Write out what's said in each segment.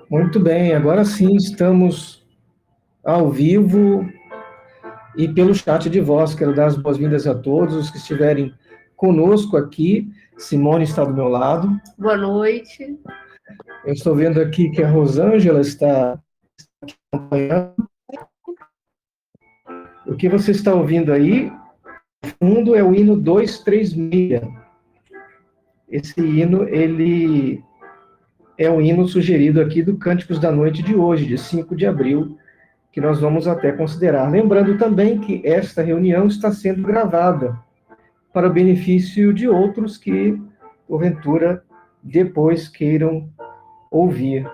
Muito bem, agora sim estamos ao vivo e pelo chat de voz. Quero dar as boas-vindas a todos os que estiverem conosco aqui. Simone está do meu lado. Boa noite. Eu estou vendo aqui que a Rosângela está acompanhando. O que você está ouvindo aí, no fundo, é o hino 236. Esse hino, ele é o hino sugerido aqui do Cânticos da Noite de hoje, de 5 de abril, que nós vamos até considerar. Lembrando também que esta reunião está sendo gravada para o benefício de outros que, porventura, depois queiram ouvir.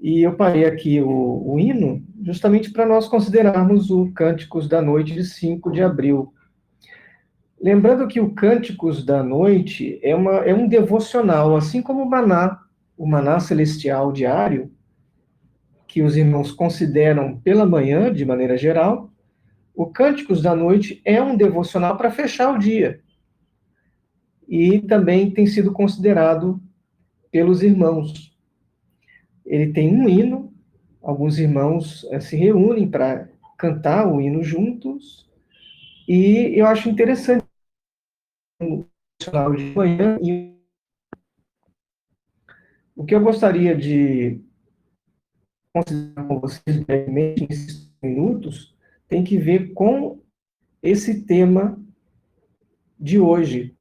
E eu parei aqui o hino justamente para nós considerarmos o Cânticos da Noite de 5 de abril. Lembrando que o Cânticos da Noite é um devocional, assim como o maná celestial diário, que os irmãos consideram pela manhã, de maneira geral. O Cânticos da Noite é um devocional para fechar o dia. E também tem sido considerado pelos irmãos. Ele tem um hino, alguns irmãos se reúnem para cantar o hino juntos, e eu acho interessante o devocional de manhã. E o que eu gostaria de considerar com vocês brevemente, nesses minutos, tem que ver com esse tema de hoje,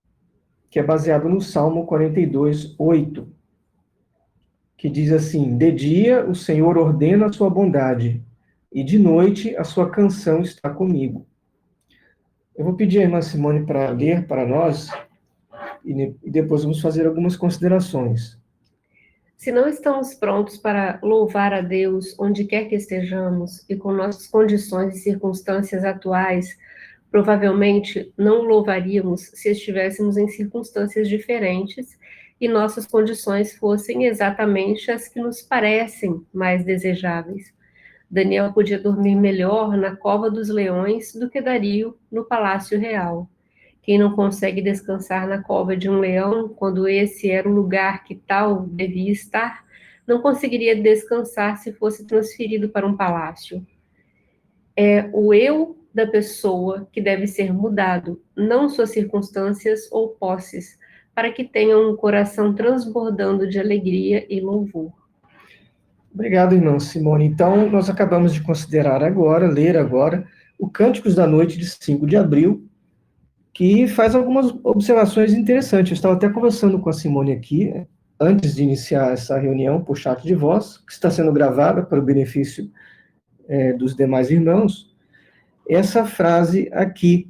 que é baseado no Salmo 42, 8, que diz assim: de dia o Senhor ordena a sua bondade, e de noite a sua canção está comigo. Eu vou pedir à irmã Simone para ler para nós, e depois vamos fazer algumas considerações. Se não estamos prontos para louvar a Deus onde quer que estejamos e com nossas condições e circunstâncias atuais, provavelmente não o louvaríamos se estivéssemos em circunstâncias diferentes e nossas condições fossem exatamente as que nos parecem mais desejáveis. Daniel podia dormir melhor na cova dos leões do que Dario no palácio real. Quem não consegue descansar na cova de um leão, quando esse era o lugar que tal devia estar, não conseguiria descansar se fosse transferido para um palácio. É o eu da pessoa que deve ser mudado, não suas circunstâncias ou posses, para que tenha um coração transbordando de alegria e louvor. Obrigado, irmã Simone. Então, nós acabamos de considerar agora, ler agora, o Cânticos da Noite de 5 de abril, que faz algumas observações interessantes. Eu estava até conversando com a Simone aqui, antes de iniciar essa reunião por chat de voz, que está sendo gravada para o benefício dos demais irmãos, essa frase aqui,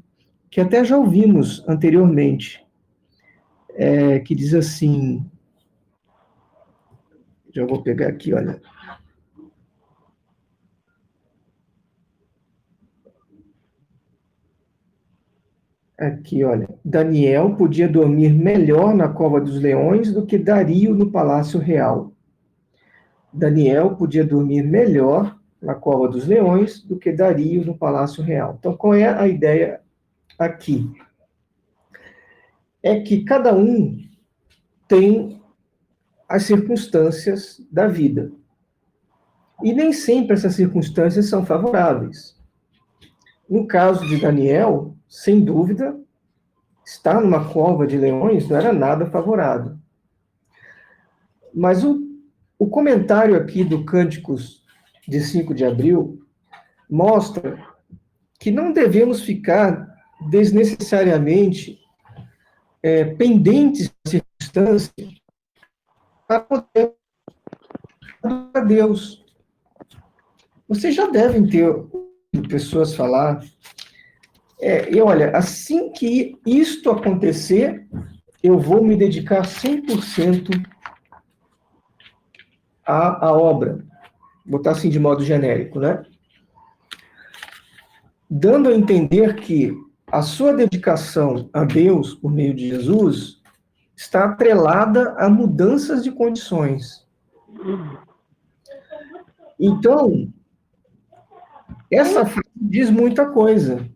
que até já ouvimos anteriormente, que diz assim, já vou pegar aqui, olha. Aqui, olha. Daniel podia dormir melhor na cova dos leões do que Dario no palácio real. Daniel podia dormir melhor na cova dos leões do que Dario no palácio real. Então, qual é a ideia aqui? É que cada um tem as circunstâncias da vida. E nem sempre essas circunstâncias são favoráveis. No caso de Daniel, sem dúvida, estar numa cova de leões não era nada favorável. Mas o comentário aqui do Cânticos de 5 de abril mostra que não devemos ficar desnecessariamente pendentes da circunstância para poder adorar a Deus. Vocês já devem ter ouvido pessoas falar, e olha, assim que isto acontecer, eu vou me dedicar 100% à obra. Vou botar assim de modo genérico, né? Dando a entender que a sua dedicação a Deus por meio de Jesus está atrelada a mudanças de condições. Então, essa frase diz muita coisa.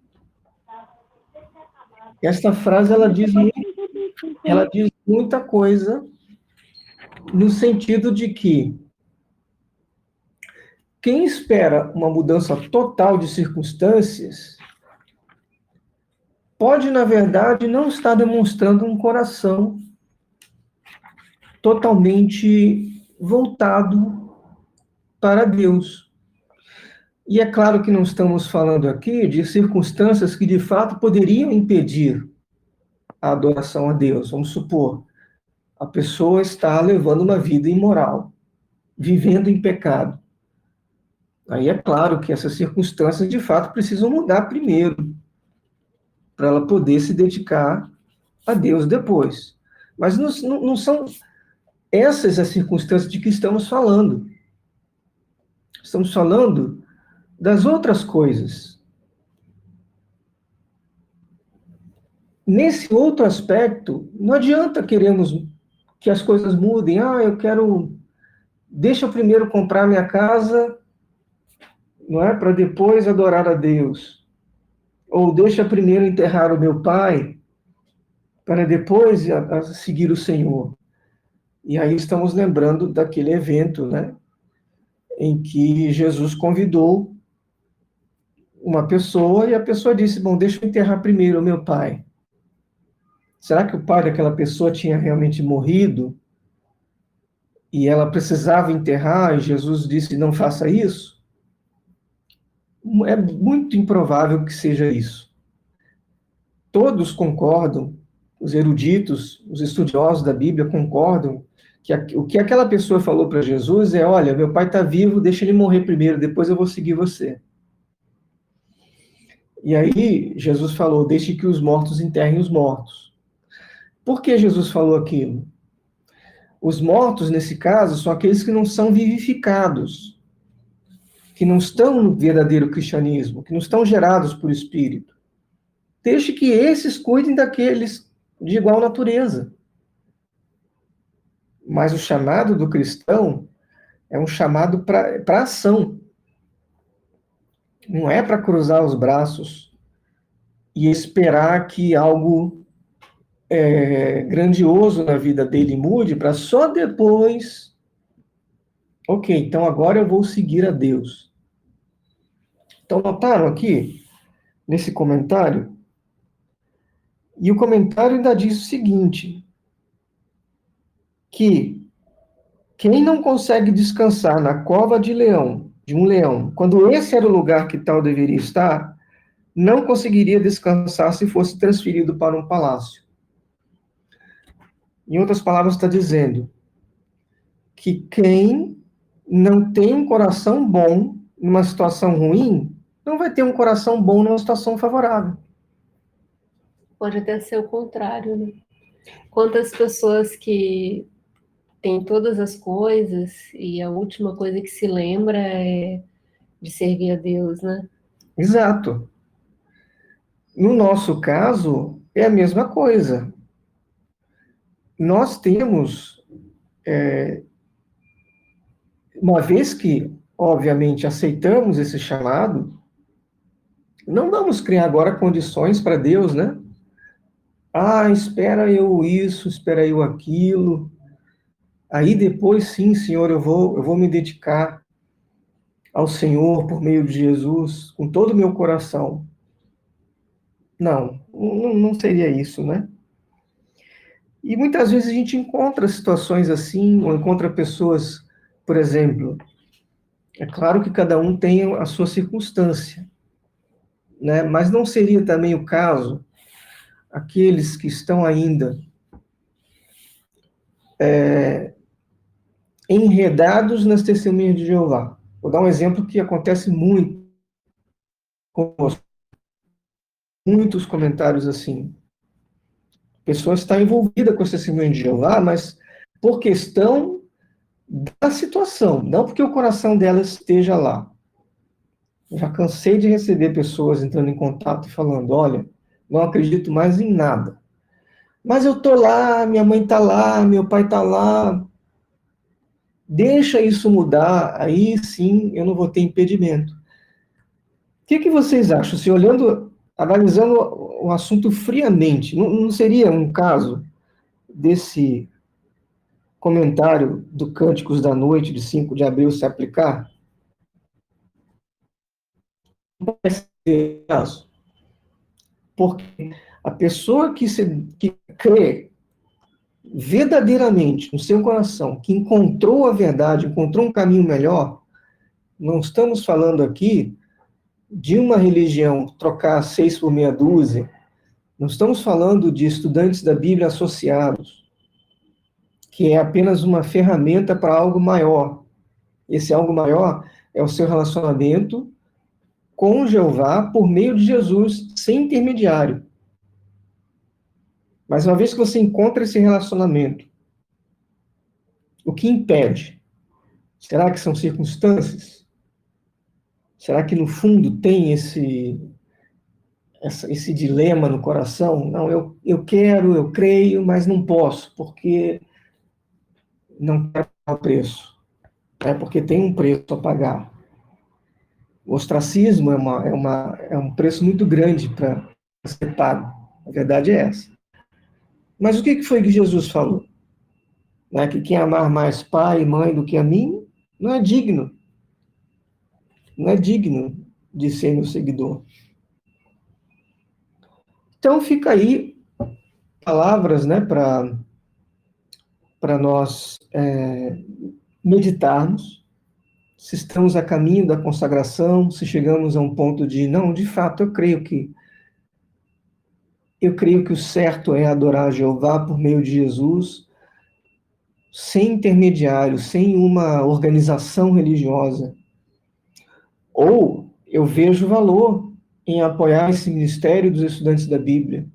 Essa frase, ela diz muito ela diz muita coisa no sentido de que quem espera uma mudança total de circunstâncias pode, na verdade, não estar demonstrando um coração totalmente voltado para Deus. E é claro que não estamos falando aqui de circunstâncias que de fato poderiam impedir a adoração a Deus. Vamos supor, a pessoa está levando uma vida imoral, vivendo em pecado. Aí é claro que essas circunstâncias de fato precisam mudar primeiro, para ela poder se dedicar a Deus depois. Mas não são essas as circunstâncias de que estamos falando. Estamos falando das outras coisas. Nesse outro aspecto, não adianta queremos que as coisas mudem. Ah, eu quero... Deixa eu primeiro comprar minha casa, não é? Para depois adorar a Deus. Ou deixa primeiro enterrar o meu pai, para depois a seguir o Senhor. E aí estamos lembrando daquele evento, né? Em que Jesus convidou uma pessoa e a pessoa disse, bom, deixa eu enterrar primeiro o meu pai. Será que o pai daquela pessoa tinha realmente morrido e ela precisava enterrar e Jesus disse, não faça isso? É muito improvável que seja isso. Todos concordam, os eruditos, os estudiosos da Bíblia concordam que o que aquela pessoa falou para Jesus é, olha, meu pai está vivo, deixa ele morrer primeiro, depois eu vou seguir você. E aí Jesus falou, deixe que os mortos enterrem os mortos. Por que Jesus falou aquilo? Os mortos, nesse caso, são aqueles que não são vivificados, que não estão no verdadeiro cristianismo, que não estão gerados por espírito. Deixe que esses cuidem daqueles de igual natureza. Mas o chamado do cristão é um chamado para ação. Não é para cruzar os braços e esperar que algo grandioso na vida dele mude, para só depois... Ok, então agora eu vou seguir a Deus. Então, notaram aqui, nesse comentário? E o comentário ainda diz o seguinte, que quem não consegue descansar na cova de um leão, quando esse era o lugar que tal deveria estar, não conseguiria descansar se fosse transferido para um palácio. Em outras palavras, está dizendo que quem não tem um coração bom numa situação ruim, não vai ter um coração bom numa situação favorável. Pode até ser o contrário, né? Quantas pessoas que têm todas as coisas e a última coisa que se lembra é de servir a Deus, né? Exato. No nosso caso, é a mesma coisa. Nós temos, uma vez que, obviamente, aceitamos esse chamado, não vamos criar agora condições para Deus, né? Ah, espera eu isso, espera eu aquilo. Aí depois, sim, Senhor, eu vou me dedicar ao Senhor por meio de Jesus, com todo o meu coração. Não seria isso, né? E muitas vezes a gente encontra situações assim, ou encontra pessoas, por exemplo, é claro que cada um tem a sua circunstância, né? Mas não seria também o caso aqueles que estão ainda enredados nas testemunhas de Jeová. Vou dar um exemplo que acontece muito conosco. Muitos comentários assim. A pessoa está envolvida com as testemunhas de Jeová, mas por questão da situação, não porque o coração dela esteja lá. Eu já cansei de receber pessoas entrando em contato e falando, olha, não acredito mais em nada. Mas eu tô lá, minha mãe tá lá, meu pai tá lá. Deixa isso mudar, aí sim eu não vou ter impedimento. O que vocês acham? Se olhando, analisando o assunto friamente, não seria um caso desse comentário do Cânticos da Noite, de 5 de abril, se aplicar? Não vai ser caso. Porque a pessoa que crê verdadeiramente no seu coração, que encontrou a verdade, encontrou um caminho melhor, não estamos falando aqui de uma religião trocar 6 por meia dúzia, não estamos falando de estudantes da Bíblia associados, que é apenas uma ferramenta para algo maior. Esse algo maior é o seu relacionamento com Jeová por meio de Jesus, sem intermediário. Mas uma vez que você encontra esse relacionamento, o que impede? Será que são circunstâncias? Será que no fundo tem esse dilema no coração? Não, eu quero, eu creio, mas não posso, porque não quero pagar o preço. É porque tem um preço a pagar. O ostracismo é um preço muito grande para ser pago. A verdade é essa. Mas o que foi que Jesus falou? Né? Que quem amar mais pai e mãe do que a mim não é digno. Não é digno de ser meu seguidor. Então fica aí palavras, né, para nós meditarmos, se estamos a caminho da consagração, se chegamos a um ponto de, não, de fato, eu creio que o certo é adorar a Jeová por meio de Jesus, sem intermediário, sem uma organização religiosa. Ou eu vejo valor em apoiar esse ministério dos estudantes da Bíblia,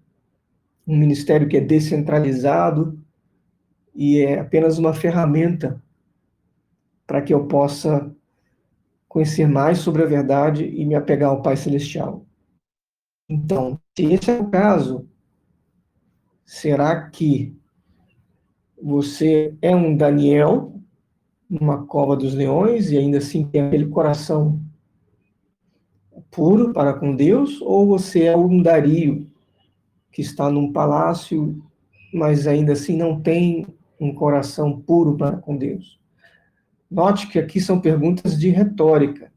um ministério que é descentralizado e é apenas uma ferramenta para que eu possa conhecer mais sobre a verdade e me apegar ao Pai Celestial. Então, se esse é o caso, será que você é um Daniel numa cova dos leões e ainda assim tem aquele coração puro para com Deus, ou você é um Dario que está num palácio, mas ainda assim não tem um coração puro para com Deus? Note que aqui são perguntas de retórica.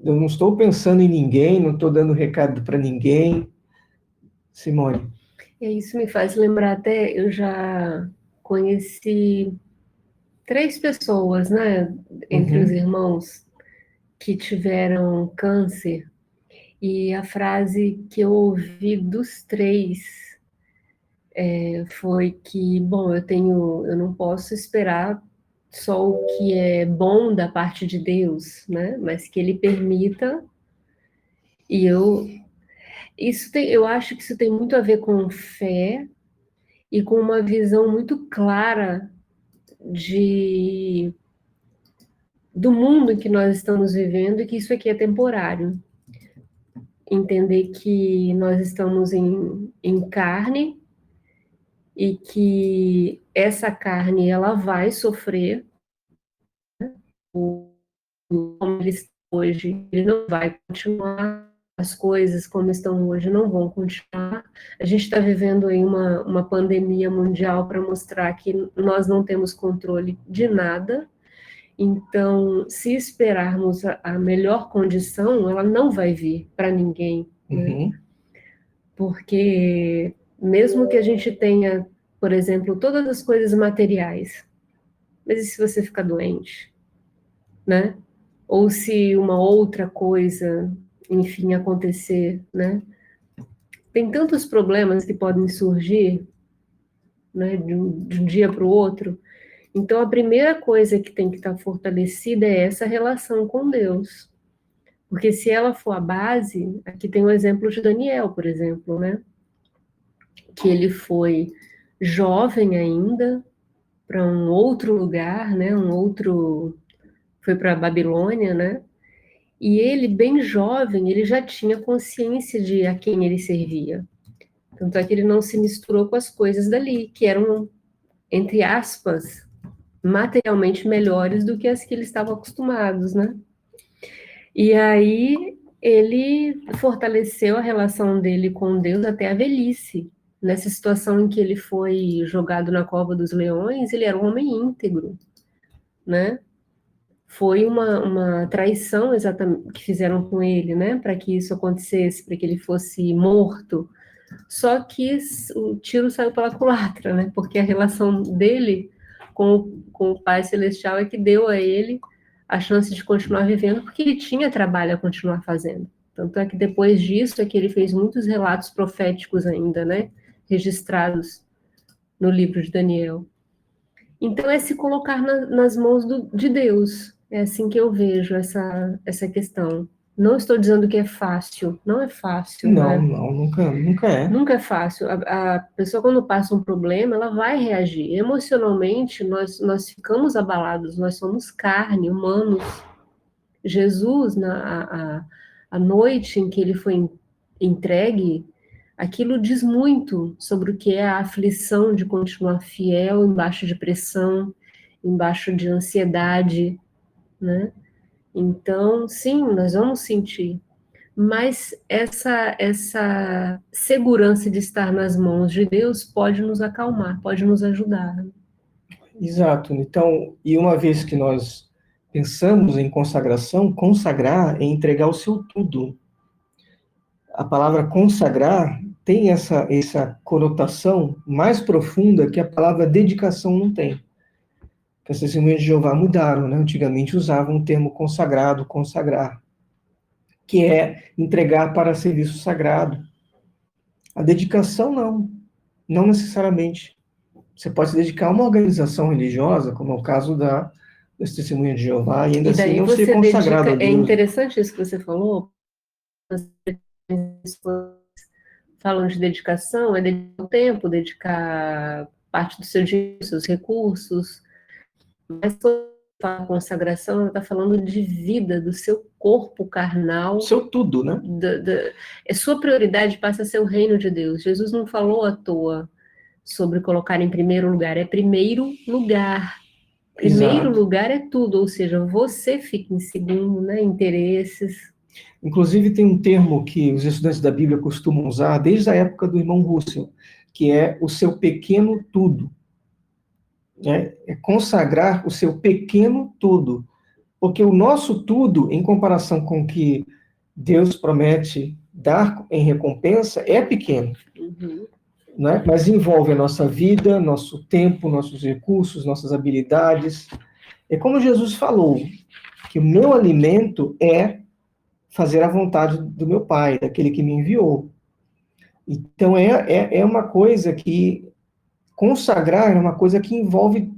Eu não estou pensando em ninguém, não estou dando recado para ninguém. Simone. E isso me faz lembrar até, eu já conheci 3 pessoas, né, entre os irmãos que tiveram câncer, e a frase que eu ouvi dos 3 foi que, bom, eu não posso esperar só o que é bom da parte de Deus, né, mas que Ele permita, e eu acho que isso tem muito a ver com fé e com uma visão muito clara do mundo em que nós estamos vivendo e que isso aqui é temporário. Entender que nós estamos em carne e que essa carne ela vai sofrer, como ele está hoje, ele não vai continuar, as coisas como estão hoje não vão continuar. A gente está vivendo aí uma pandemia mundial para mostrar que nós não temos controle de nada. Então, se esperarmos a melhor condição, ela não vai vir para ninguém, né? Porque mesmo que a gente tenha, por exemplo, todas as coisas materiais, mas e se você ficar doente, né? Ou se uma outra coisa, enfim, acontecer, né? Tem tantos problemas que podem surgir, né, de um dia para o outro. Então, a primeira coisa que tem que estar fortalecida é essa relação com Deus. Porque se ela for a base, aqui tem o exemplo de Daniel, por exemplo, né? Que ele foi jovem ainda para um outro lugar, né? Foi para a Babilônia, né? E ele, bem jovem, ele já tinha consciência de a quem ele servia. Tanto é que ele não se misturou com as coisas dali, que eram, entre aspas, materialmente melhores do que as que eles estavam acostumados, né? E aí ele fortaleceu a relação dele com Deus até a velhice, Nessa situação em que ele foi jogado na cova dos leões, ele era um homem íntegro, né? Foi uma traição exatamente que fizeram com ele, né? Para que isso acontecesse, para que ele fosse morto. Só que o tiro saiu pela culatra, né? Porque a relação dele com o Pai Celestial é que deu a ele a chance de continuar vivendo, porque ele tinha trabalho a continuar fazendo. Tanto é que depois disso é que ele fez muitos relatos proféticos ainda, né? Registrados no livro de Daniel. Então é se colocar nas mãos de Deus. É assim que eu vejo essa questão. Não estou dizendo que é fácil, não é fácil, Não, né? não, nunca é. Nunca é fácil. A pessoa, quando passa um problema, ela vai reagir. Emocionalmente, nós ficamos abalados, nós somos carne, humanos. Jesus, a noite em que ele foi entregue, aquilo diz muito sobre o que é a aflição de continuar fiel embaixo de pressão, embaixo de ansiedade, né? Então, sim, nós vamos sentir. Mas essa segurança de estar nas mãos de Deus pode nos acalmar, pode nos ajudar. Exato. Então, e uma vez que nós pensamos em consagração, consagrar é entregar o seu tudo. A palavra consagrar tem essa conotação mais profunda que a palavra dedicação não tem. Que as testemunhas de Jeová mudaram, né? Antigamente usavam o termo consagrado, consagrar, que é entregar para serviço sagrado. A dedicação não necessariamente. Você pode se dedicar a uma organização religiosa, como é o caso das testemunhas de Jeová, e ainda E assim daí não ser você consagrado dedica, a é Deus. interessante isso que você falou, falam de dedicação, é dedicar o tempo, dedicar parte do seu dinheiro, seus recursos, mas quando fala consagração, ela está falando de vida, do seu corpo carnal, Seu tudo, né? sua prioridade passa a ser o reino de Deus. Jesus não falou à toa sobre colocar em primeiro lugar, é primeiro lugar. Primeiro Exato. lugar é tudo, ou seja, você fica em segundo, né? Interesses. Inclusive, tem um termo que os estudantes da Bíblia costumam usar desde a época do irmão Russell, que é o seu pequeno tudo. Né? É consagrar o seu pequeno tudo. Porque o nosso tudo, em comparação com o que Deus promete dar em recompensa, é pequeno. Uhum. Né? Mas envolve a nossa vida, nosso tempo, nossos recursos, nossas habilidades. É como Jesus falou, que o meu alimento é fazer a vontade do meu Pai, daquele que me enviou. Então, é uma coisa que, consagrar é uma coisa que envolve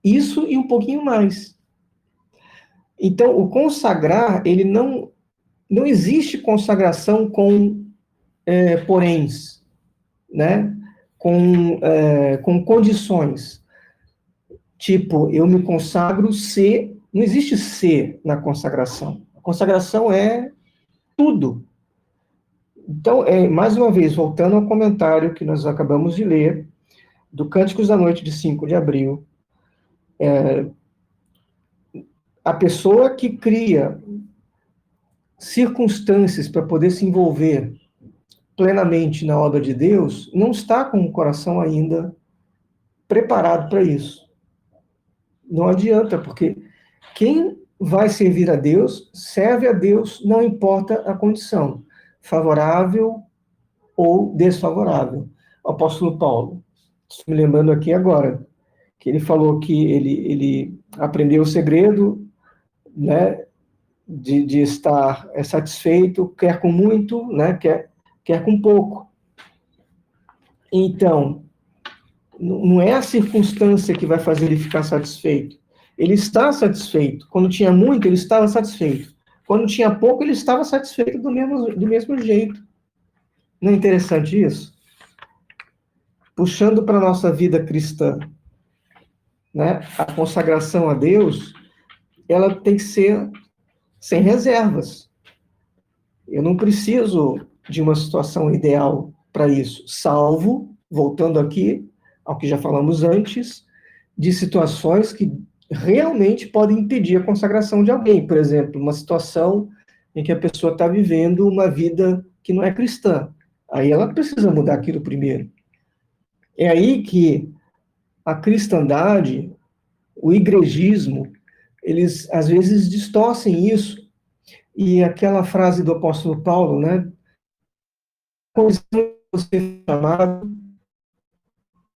isso e um pouquinho mais. Então, o consagrar, ele não existe consagração com poréns, né? Com condições. Tipo, eu me consagro se... Não existe ser na consagração. A consagração é tudo. Então, mais uma vez, voltando ao comentário que nós acabamos de ler, do Cânticos da Noite de 5 de abril, a pessoa que cria circunstâncias para poder se envolver plenamente na obra de Deus, não está com o coração ainda preparado para isso. Não adianta, porque quem vai servir a Deus, serve a Deus, não importa a condição, favorável ou desfavorável. O apóstolo Paulo, estou me lembrando aqui agora, que ele falou que ele aprendeu o segredo, né, de estar satisfeito, quer com muito, né, quer com pouco. Então, não é a circunstância que vai fazer ele ficar satisfeito. Ele está satisfeito. Quando tinha muito, ele estava satisfeito. Quando tinha pouco, ele estava satisfeito do mesmo jeito. Não é interessante isso? Puxando para a nossa vida cristã, né, a consagração a Deus, ela tem que ser sem reservas. Eu não preciso de uma situação ideal para isso, salvo, voltando aqui ao que já falamos antes, de situações que realmente podem impedir a consagração de alguém. Por exemplo, uma situação em que a pessoa está vivendo uma vida que não é cristã. Aí ela precisa mudar aquilo primeiro. É aí que a cristandade, o igrejismo, eles às vezes distorcem isso. E aquela frase do apóstolo Paulo, né? Condição de você ser chamado,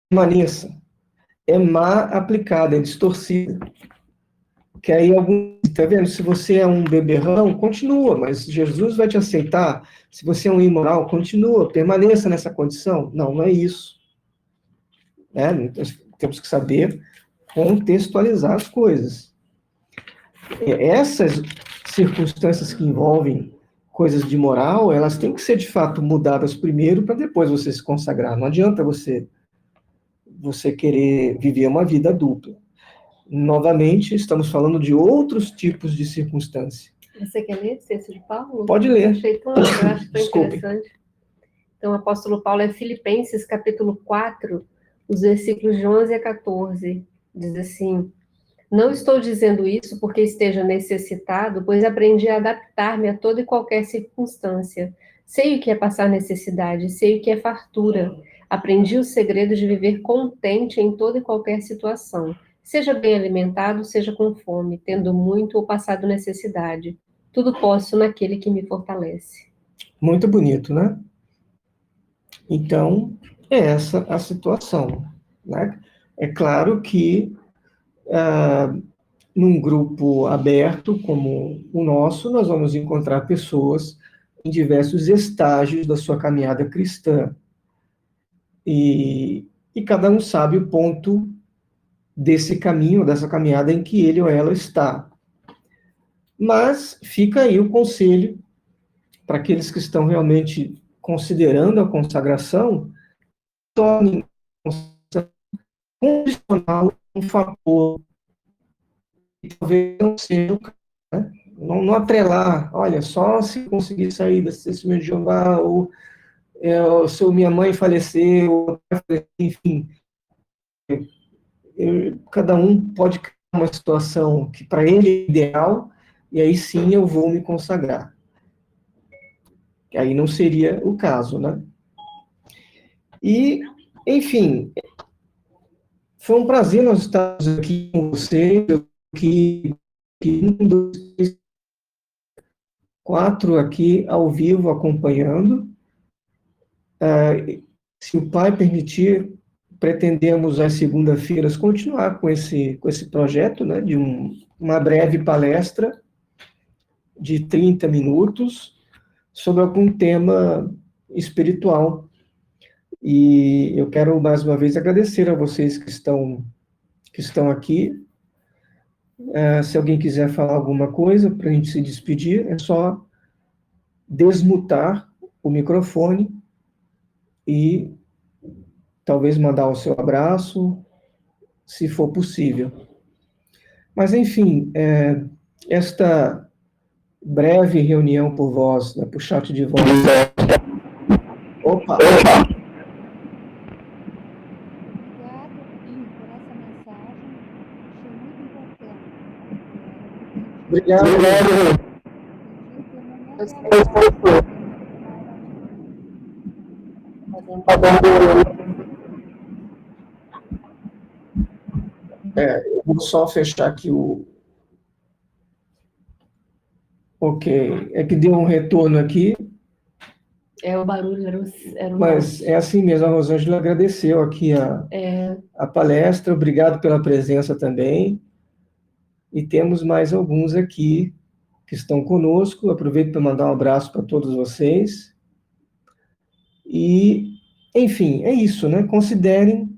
permaneça. É má aplicada, é distorcida. Que aí algum, tá vendo? Se você é um beberrão, continua, mas Jesus vai te aceitar. Se você é um imoral, continua, permaneça nessa condição. Não, não é isso. Né? Temos que saber contextualizar as coisas. Essas circunstâncias que envolvem coisas de moral, elas têm que ser de fato mudadas primeiro para depois você se consagrar. Não adianta você querer viver uma vida dupla. Novamente, estamos falando de outros tipos de circunstância. Você quer ler esse texto de Paulo? Pode ler. Eu acho tão Desculpe. interessante. Então, o apóstolo Paulo é Filipenses, capítulo 4, os versículos de 11 a 14. Diz assim: não estou dizendo isso porque esteja necessitado, pois aprendi a adaptar-me a toda e qualquer circunstância. Sei o que é passar necessidade, sei o que é fartura. Aprendi o segredo de viver contente em toda e qualquer situação. Seja bem alimentado, seja com fome, tendo muito ou passado necessidade. Tudo posso naquele que me fortalece. Muito bonito, né? Então, é essa a situação, né? É claro que num grupo aberto como o nosso, nós vamos encontrar pessoas em diversos estágios da sua caminhada cristã. E cada um sabe o ponto desse caminho, dessa caminhada em que ele ou ela está. Mas fica aí o conselho para aqueles que estão realmente considerando a consagração, tornem condicional um fator que talvez não seja o caso, né? Não atrelar, olha, só se conseguir sair desse testemunho de Jeová, ou se minha mãe faleceu, enfim, cada um pode criar uma situação que para ele é ideal, e aí sim eu vou me consagrar. Aí não seria o caso, né? E, enfim, foi um prazer nós estarmos aqui com você, que 1, 2, 3, 4 aqui ao vivo acompanhando. Se o Pai permitir, pretendemos às segundas-feiras continuar com esse projeto, né, de uma breve palestra de 30 minutos sobre algum tema espiritual. E eu quero mais uma vez agradecer a vocês que estão aqui. Se alguém quiser falar alguma coisa para a gente se despedir, é só desmutar o microfone e talvez mandar o seu abraço, se for possível. Mas, enfim, esta breve reunião por voz, né, por chat de voz. Opa! Obrigado. Eu vou só fechar aqui o... Ok, é que deu um retorno aqui. O barulho era o Mas nosso. é assim mesmo, a Rosângela agradeceu aqui a palestra, obrigado pela presença também. E temos mais alguns aqui que estão conosco. Aproveito para mandar um abraço para todos vocês. E, enfim, é isso, né? Considerem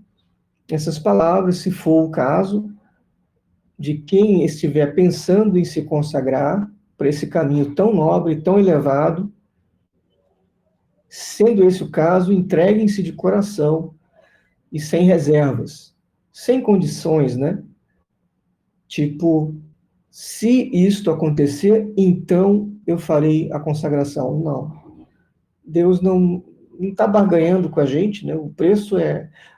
essas palavras, se for o caso, de quem estiver pensando em se consagrar para esse caminho tão nobre, tão elevado. Sendo esse o caso, entreguem-se de coração e sem reservas, sem condições, né? Tipo, se isto acontecer, então eu farei a consagração. Não. Deus não está barganhando com a gente, né? O preço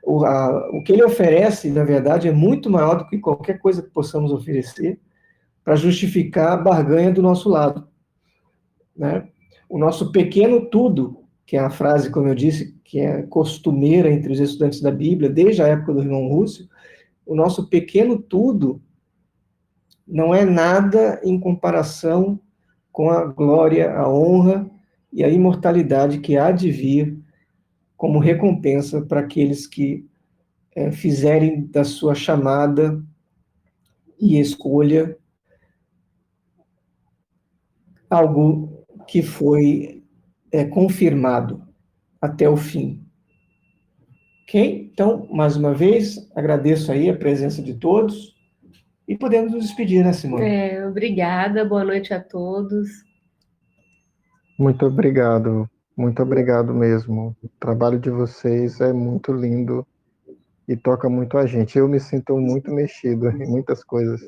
o que ele oferece, na verdade, é muito maior do que qualquer coisa que possamos oferecer para justificar a barganha do nosso lado, né? O nosso pequeno tudo que é a frase, como eu disse, que é costumeira entre os estudantes da Bíblia, desde a época do irmão Rússio, o nosso pequeno tudo não é nada em comparação com a glória, a honra e a imortalidade que há de vir como recompensa para aqueles que fizerem da sua chamada e escolha algo que foi confirmado até o fim. Ok? Então, mais uma vez, agradeço aí a presença de todos e podemos nos despedir, né, Simone? Obrigada, boa noite a todos. Muito obrigado mesmo. O trabalho de vocês é muito lindo e toca muito a gente. Eu me sinto muito mexido em muitas coisas.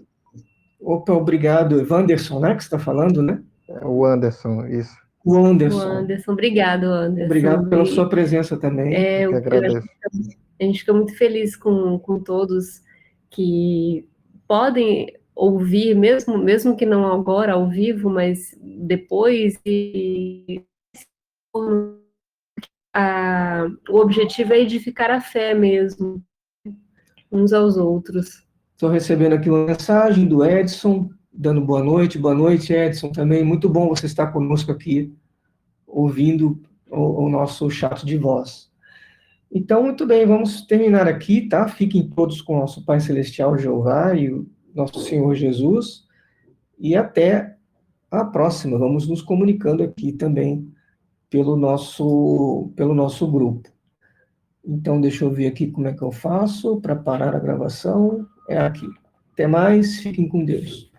Opa, obrigado. Wanderson, né, que você está falando, né? O Anderson, isso. O O Anderson. Anderson, obrigado, Anderson. Obrigado pela sua presença também. Eu que agradeço. A gente fica muito feliz com todos que podem ouvir, mesmo que não agora ao vivo, mas depois, e o objetivo é edificar a fé mesmo, uns aos outros. Estou recebendo aqui uma mensagem do Edson, dando boa noite. Boa noite, Edson, também. Muito bom você estar conosco aqui, ouvindo o nosso chat de voz. Então, muito bem, vamos terminar aqui, tá? Fiquem todos com o nosso Pai Celestial Jeová e o nosso Senhor Jesus. E até a próxima. Vamos nos comunicando aqui também pelo nosso grupo. Então, deixa eu ver aqui como é que eu faço para parar a gravação. É aqui. Até mais, fiquem com Deus.